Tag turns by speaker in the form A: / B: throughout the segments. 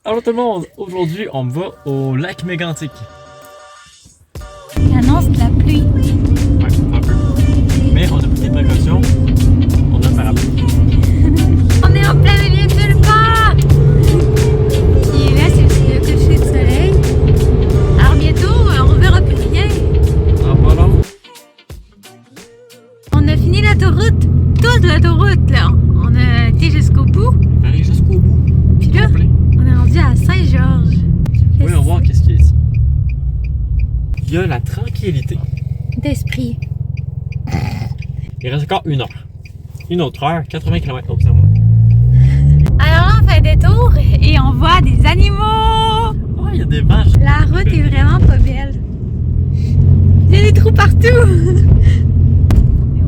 A: Alors tout le monde, aujourd'hui on va au lac Mégantic.
B: Il annonce de la pluie.
A: Ouais, un peu. Mais on a pris des précautions. On a un parapluie.
B: On est en plein milieu de nulle part! Puis là, c'est le coucher de soleil. Alors bientôt, on verra plus rien.
A: Ah, pas long.
B: On a fini l'autoroute. Toute l'autoroute, là. On a été jusqu'au bout.
A: Allez jusqu'au bout.
B: Puis là,
A: Complet.
B: on est rendu à Saint-Georges.
A: Oui, on va voir qu'est-ce qu'il y a ici. Il y a la tranquillité.
B: D'esprit.
A: Il reste encore une heure. Une autre heure, 80 km. Oh, c'est moi.
B: Alors là, on fait un détour et on voit des animaux.
A: Oh, il y a des vaches.
B: La route est vraiment pas belle. Il y a des trous partout.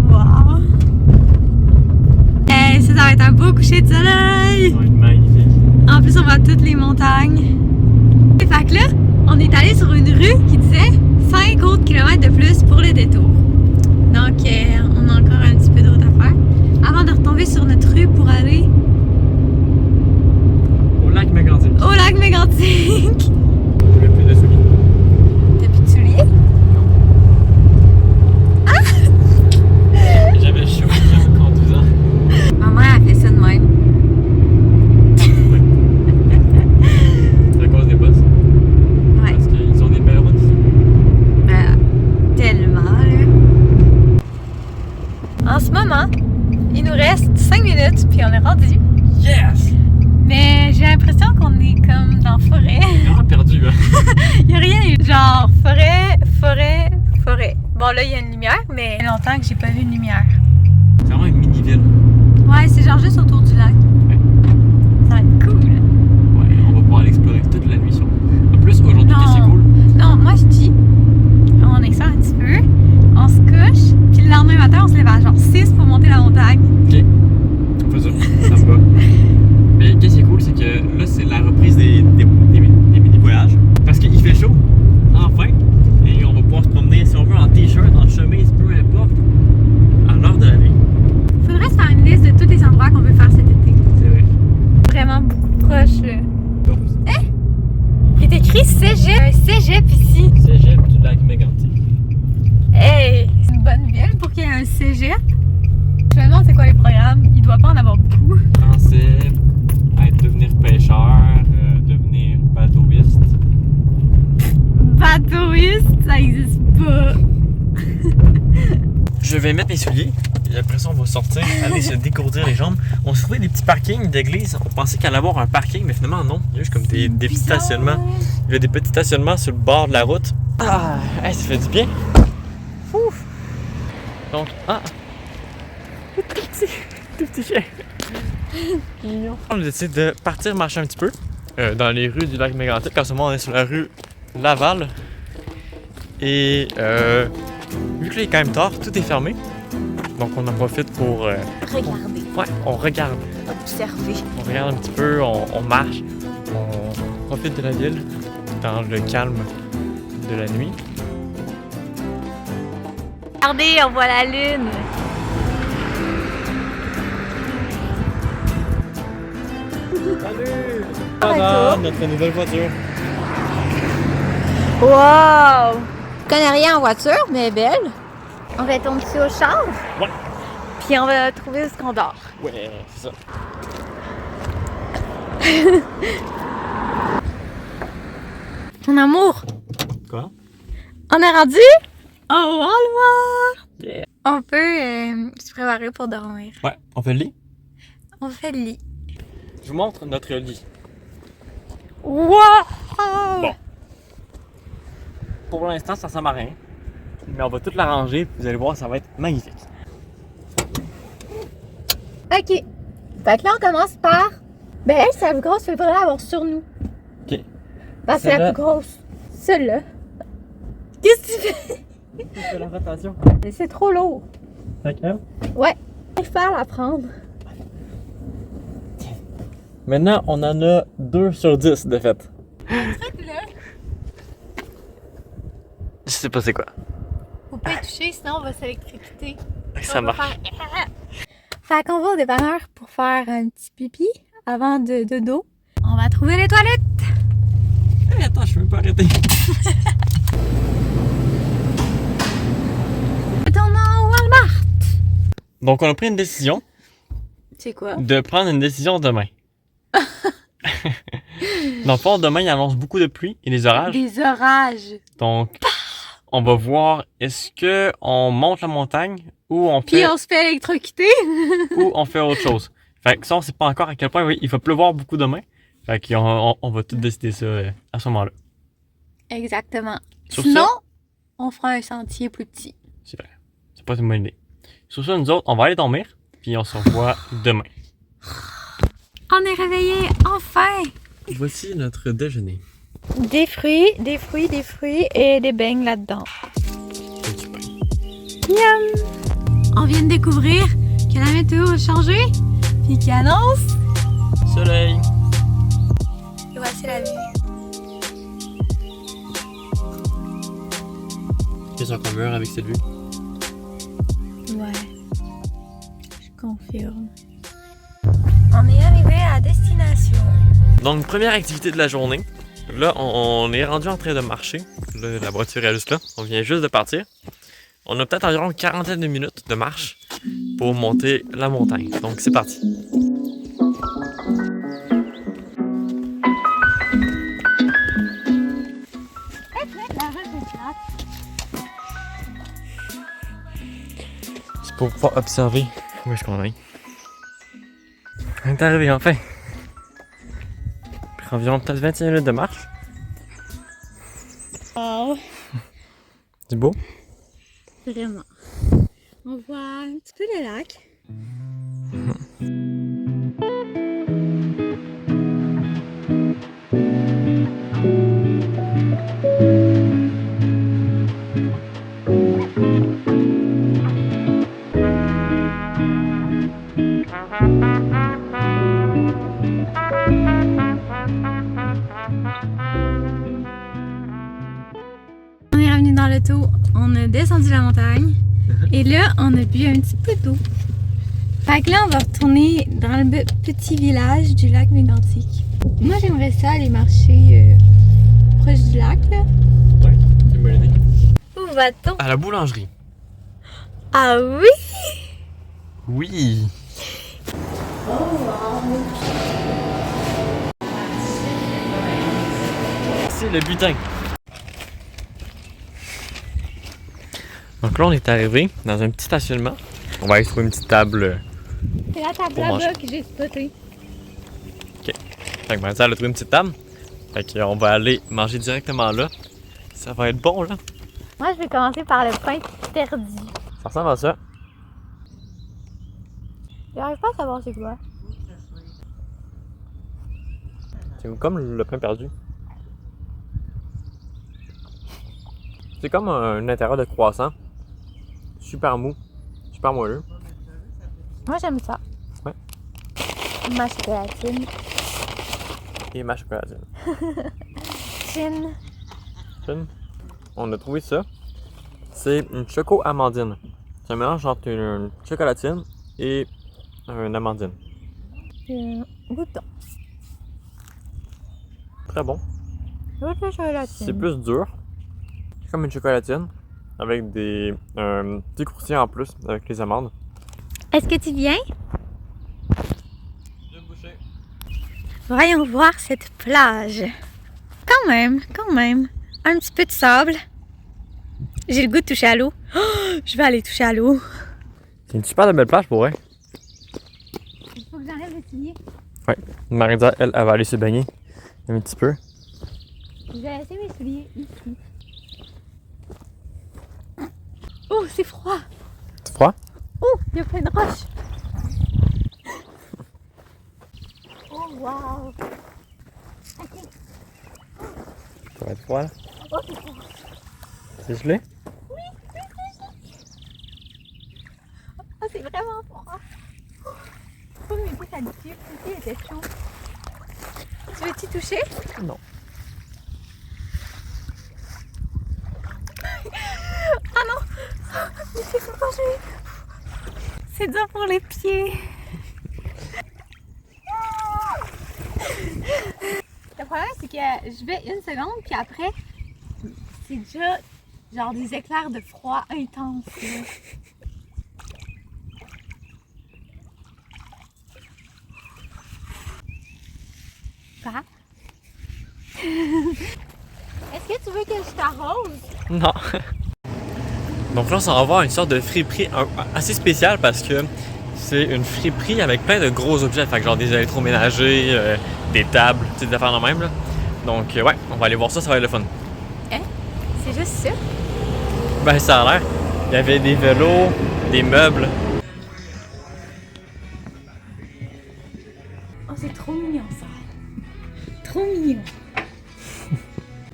B: Wow. Hey, ça va être un beau coucher de soleil.
A: Ça va être magnifique.
B: En plus, on voit toutes les montagnes. Et fait que là, on est allé sur une rue qui disait 5 autres kilomètres de plus pour le détour. Donc, on a encore un petit peu de route à faire avant de retomber sur notre rue pour aller
A: Au lac Mégantic.
B: au lac Mégantic.
A: J'ai plus de souliers.
B: T'as plus de souliers?
A: J'avais chaud en conduisant.
B: Maman a fait ça de même.
A: C'est à cause des bosses.
B: Ouais.
A: Parce qu'ils ont des belles routes ici.
B: Tellement, là. En ce moment, il nous reste 5 minutes, puis on est rendu.
A: Yes!
B: Mais j'ai l'impression qu'on est comme dans la forêt.
A: Vraiment perdu, hein?
B: Il n'y a rien, genre forêt, forêt, forêt. Bon, là, il y a une lumière, mais il y a longtemps que j'ai pas vu une lumière.
A: C'est vraiment une mini-ville.
B: Ouais, c'est genre juste autour du lac.
A: Ouais.
B: Ça va être cool.
A: Ouais, on va pouvoir l'explorer toute la nuit sur. En plus, aujourd'hui,
B: Non.
A: c'est cool.
B: Non, moi, je dis, on explore un petit peu, on se couche, puis le lendemain matin, on se lève à genre 6 pour monter la montagne.
A: Ok. On fait ça. Ça me va. Mais qu'est-ce qui est cool, c'est que là, c'est la reprise des mini-voyages. Parce qu'il fait chaud, enfin. Et on va pouvoir se promener, si on veut, en t-shirt, en chemise, peu importe, à l'heure de la nuit.
B: Faudrait se faire une liste de tous les endroits qu'on veut faire cet été.
A: C'est vrai.
B: Vraiment beaucoup proche. Il est écrit cégep. Un cégep ici.
A: Cégep du lac Mégantic.
B: Hey! C'est une bonne ville pour qu'il y ait un cégep. Je me demande c'est quoi les programmes. Il doit pas en avoir beaucoup.
A: Français, devenir pêcheur, devenir bateauiste.
B: Bateauiste, ça existe pas.
A: Je vais mettre mes souliers et après ça on va sortir, aller se décourdir les jambes. On se trouvait des petits parkings d'église. On pensait qu'il allait avoir un parking, mais finalement non. Il y a juste comme des petits stationnements. Il y a des petits stationnements sur le bord de la route. Ah, hey, ça fait du bien. Ouf. Donc, tout petit chien. Mignon. On a décidé de partir marcher un petit peu dans les rues du lac Mégantic. En ce moment on est sur la rue Laval. Et vu que là il est quand même tard, tout est fermé. Donc on en profite pour...
B: Regardez,
A: ouais, on regarde.
B: observez.
A: On regarde un petit peu, on marche, on profite de la ville dans le calme de la nuit.
B: Regardez, on voit la lune.
A: Salut!
B: Bonjour.
A: Notre nouvelle voiture.
B: Wow! Je connais rien en voiture, mais belle. On va tomber dessus au char.
A: Ouais.
B: Puis on va trouver ce qu'on dort.
A: Ouais, c'est ça.
B: Mon amour,
A: Quoi?
B: on est rendu au Walmart.
A: Yeah.
B: On peut se préparer pour dormir.
A: Ouais, on fait le lit?
B: On fait le lit.
A: Je vous montre notre lit.
B: Wow!
A: Bon. Pour l'instant, ça ressemble à rien. Mais on va tout l'arranger, vous allez voir, ça va être magnifique.
B: OK. Fait que là, on commence par... Ben, elle, c'est la plus grosse, il faudrait l'avoir sur nous.
A: OK.
B: Parce que c'est la
A: Celle-là.
B: plus grosse. Celle-là. Qu'est-ce que tu fais?
A: Je fais la rotation.
B: Mais c'est trop lourd.
A: D'accord.
B: Ouais. Je préfère la prendre.
A: Maintenant, on en a 2 sur 10 de fait.
B: Là.
A: Je sais pas c'est quoi.
B: Faut pas y toucher, sinon on va s'électrocuter.
A: Ça marche.
B: Fait qu'on va au dépanneur pour faire un petit pipi avant de dodo. On va trouver les toilettes.
A: arrêter.
B: Retournons au Walmart.
A: Donc, on a pris une décision
B: C'est quoi?
A: de prendre une décision demain. Dans le fond, demain, il annonce beaucoup de pluie et des orages.
B: Des orages.
A: Donc, on va voir, est-ce qu'on monte la montagne ou on
B: Puis
A: fait,
B: on se fait électrocuter.
A: ou on fait autre chose. Fait que ça, on sait pas encore à quel point il va pleuvoir beaucoup demain. Fait qu'on va tout décider ça à ce moment-là.
B: Exactement.
A: Sur
B: Sinon,
A: ça,
B: on fera un sentier plus petit.
A: c'est vrai. C'est pas une bonne idée. Sur ça, nous autres, on va aller dormir, puis on se revoit demain.
B: On est réveillés, enfin!
A: Voici notre déjeuner.
B: Des fruits et des beignes là-dedans. Miam! On vient de découvrir que la météo a changé, puis qui annonce...
A: Soleil!
B: Et voici la vue.
A: Qu'est-ce qu'on meurt avec cette vue?
B: Ouais, je confirme. On est arrivé à destination.
A: Donc, première activité de la journée. Là, on est rendu en train de marcher. Là, la voiture est juste là. On vient juste de partir. On a peut-être environ une quarantaine de minutes de marche pour monter la montagne. Donc, c'est parti. C'est pour pouvoir observer où est-ce qu'on est. On est arrivé enfin. Après environ peut-être 25 minutes de marche.
B: Wow,
A: C'est beau?
B: vraiment. On voit un petit peu le lac. On est revenu dans l'auto, on a descendu la montagne et là on a bu un petit peu d'eau. Fait que là on va retourner dans le petit village du lac Mégantic. Moi j'aimerais ça aller marcher proche du lac là.
A: Oui, c'est une bonne idée.
B: Où va-t-on?
A: À la boulangerie.
B: Ah oui!
A: Oui! C'est le butin. Donc là, on est arrivé dans un petit stationnement. On va aller trouver une petite table.
B: C'est la table
A: Pour
B: là-bas
A: manger.
B: que j'ai spotée.
A: Fait que Marisa, elle a trouvé une petite table. Fait qu'on va aller manger directement là. Ça va être bon, là.
B: Moi je vais commencer par le pain perdu.
A: Ça ressemble à ça.
B: J'arrive pas à savoir c'est quoi.
A: C'est comme le pain perdu. C'est comme un intérieur de croissant. Super mou. Super moelleux.
B: Moi j'aime ça.
A: Ouais.
B: Ma chocolatine.
A: Et ma chocolatine.
B: Chin.
A: On a trouvé ça. C'est une choco-amandine. C'est un mélange entre une chocolatine et une amandine.
B: Goûtons.
A: Très bon.
B: Goûte la chocolatine.
A: C'est plus dur. C'est comme une chocolatine avec des petits croustillants en plus avec les amandes.
B: Est-ce que tu viens?
A: Deux bouchées.
B: Voyons voir cette plage. Quand même. Un petit peu de sable. J'ai le goût de toucher à l'eau. Oh, je vais aller toucher à l'eau.
A: C'est une super belle plage pour vrai.
B: Il faut que j'enlève le soulier.
A: Marisa, elle va aller se baigner un petit peu.
B: Je vais laisser mes souliers ici. Oh, c'est froid.
A: C'est froid?
B: Oh, il y a plein de roches. Oh, wow. Ok.
A: Ça va être froid là?
B: Oh, c'est froid.
A: C'est gelé?
B: Oh, c'est vraiment froid. Oh, mes pieds s'habituent. Mes pieds étaient chauds. Tu veux t'y toucher?
A: Non.
B: Ah non! Mes pieds sont tangés. C'est dur pour les pieds. problème, c'est que je vais une seconde, puis après, c'est déjà genre des éclairs de froid intense. Là. Quoi? Est-ce que tu veux que je t'arrose?
A: Non. Donc là, on s'en va voir une sorte de friperie assez spéciale parce que c'est une friperie avec plein de gros objets. Fait que genre des électroménagers, des tables, des affaires de même. Là. Donc ouais, on va aller voir ça, ça va être le fun.
B: Hein? C'est juste ça?
A: Ben ça a l'air. Il y avait des vélos, des meubles.
B: Oh, c'est trop mignon ça. Trop mignon.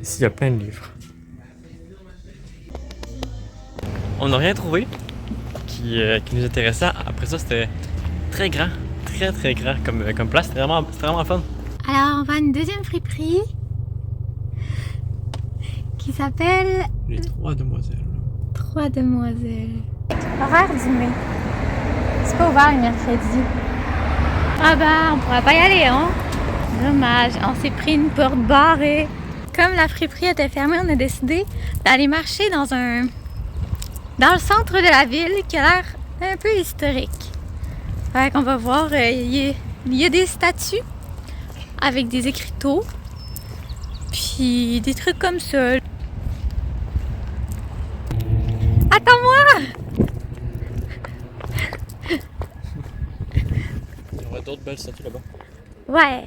A: Ici, il y a plein de livres. On n'a rien trouvé qui nous intéressait. Après ça, c'était très grand. Très grand comme place. C'était vraiment fun.
B: Alors, on va à une deuxième friperie qui s'appelle
A: Les Trois Demoiselles.
B: Trois Demoiselles. Horaire du mai. C'est pas ouvert le mercredi. Ah ben, on pourra pas y aller, hein? Dommage, on s'est pris une porte barrée. Comme la friperie était fermée, on a décidé d'aller marcher dans le centre de la ville qui a l'air un peu historique. Fait qu'on va voir, il y a des statues avec des écriteaux, puis des trucs comme ça. Attends-moi!
A: Il y aurait d'autres belles statues là-bas.
B: Ouais.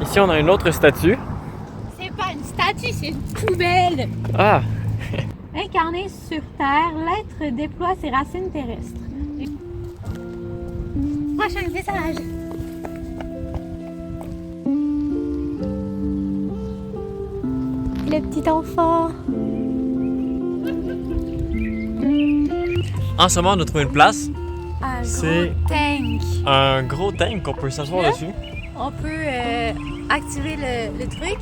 A: Ici, on a une autre statue.
B: C'est pas une statue, c'est une poubelle!
A: Ah!
B: Incarné sur Terre, l'être déploie ses racines terrestres. Prochain message. Le petit enfant.
A: En ce moment, on a trouvé une place.
B: Un
A: C'est-
B: gros tank.
A: Un gros tank qu'on peut s'asseoir
B: Là?
A: dessus.
B: On peut activer le truc.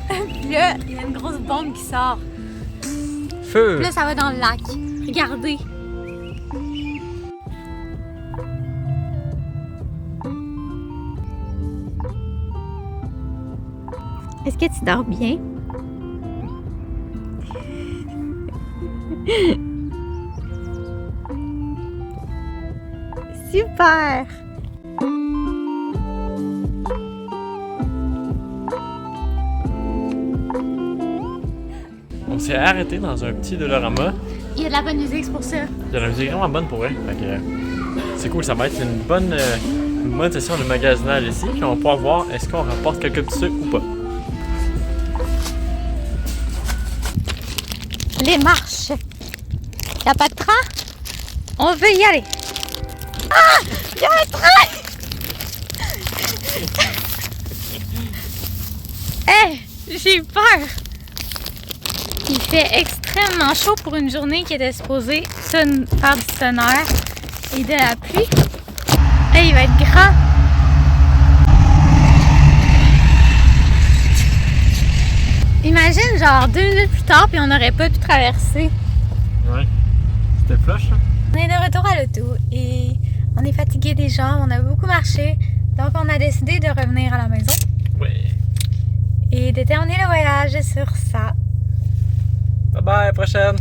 B: Puis là, il y a une grosse bombe qui sort.
A: Feu!
B: Puis là, ça va dans le lac. Regardez. Est-ce que tu dors bien? Super!
A: On s'est arrêté dans un petit Dolorama.
B: Il y a de la bonne musique, c'est pour ça.
A: Il y a la musique vraiment bonne pour vrai. Fait que, c'est cool, ça va être une bonne session de magasinage ici. Puis on va pouvoir voir est-ce qu'on rapporte quelques petits trucs ou pas.
B: Les marches. Y a pas de train? On veut y aller. Ah! Y a un train! Hey! J'ai peur! Il fait extrêmement chaud pour une journée qui était supposée faire du tonnerre et de la pluie. Hey, il va être grand! Imagine, genre 2 minutes plus tard, puis on n'aurait pas pu traverser.
A: Ouais. C'était flush, hein?
B: On est de retour à l'auto et on est fatigué des jambes, on a beaucoup marché, donc on a décidé de revenir à la maison
A: Ouais.
B: et de terminer le voyage sur ça.
A: Bye bye, à la prochaine!